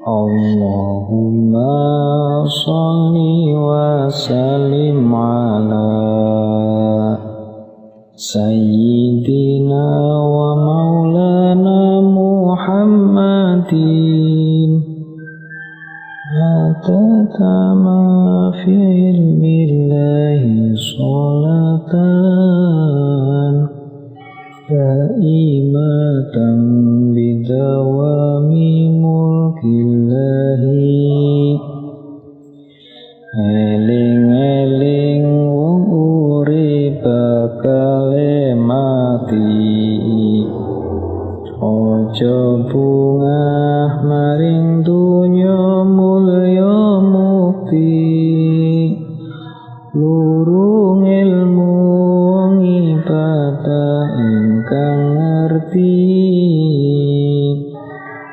Allahumma sholli wa sallim ala Sayyidina wa maulana Muhammadin Hatatama fi ilmillahi sholatan Da'imatan bidawami mulkillahi Eling-eling wong urip bakale mati Ojo bungah maring dunya mulya mukti Lurung ilmu wong ibadah ingkang ngerti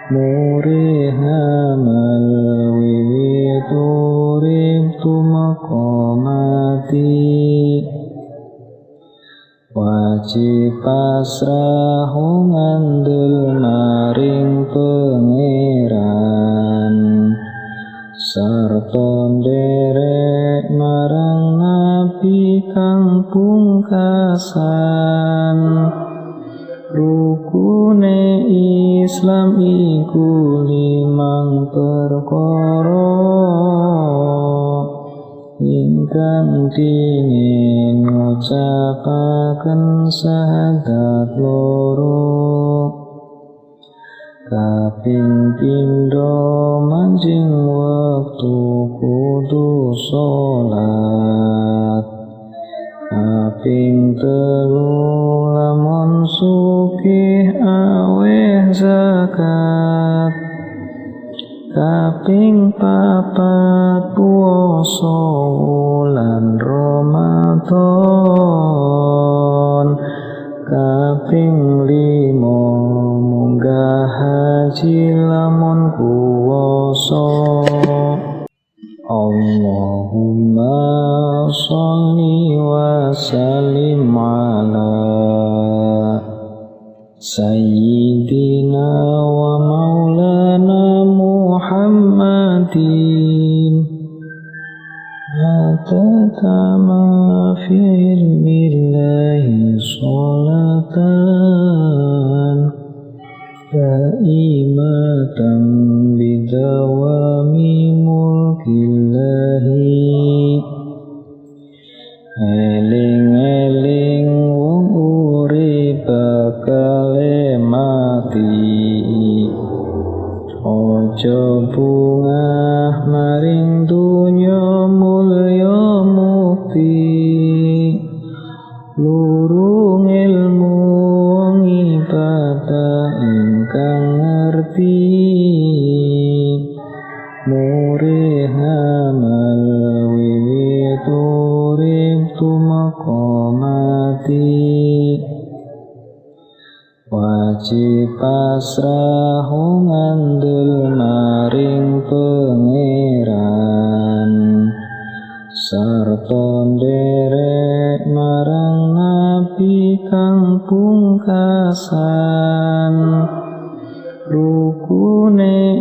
Murih amal wiwit urip tumeka mati Wajib pasrah ngandel maring Pangeran sarta nderek marang Nabi kang pungkasan Rukune Islam iku 5 perkara ingkang dingin ngucapaken syahadat loro kaping pindho manjing wektu kudu sholat kaping telu lamun sugih aweh zakat kaping papat puasa wulan Ramadan kaping 5 munggah haji lamun kuwasa Allahumma sholli wa sallim ala Sayyidina wa maulana Muhammadin Hatatama fi ilmillahi sholatan Da'imatan bidawami mulkillahi Eling-eling wong urip bakale mati Ojo bungah maring dunya mulya mukti Lurung ilmu wong ibadah ingkang ngerti Murih amal wiwit urip tumeka mati Wajib pasrah ngandel maring Pangeran sarta nderek marang Nabi kang pungkasan Rukune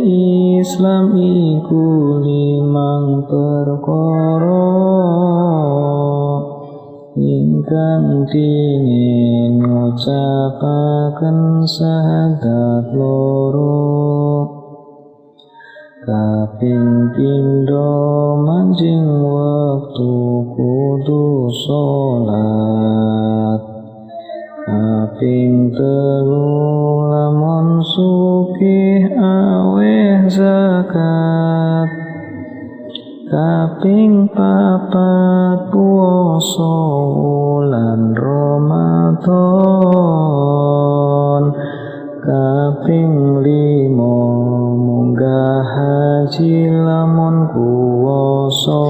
Islam iku 5 perkara ingkang dingin ngucapaken syahadat loro kaping pindho manjing wektu kudu sholat kaping telu lamun sugih aweh zakat kaping papat puasa wulan Ramadan kaping 5 munggah haji lamun kuwasa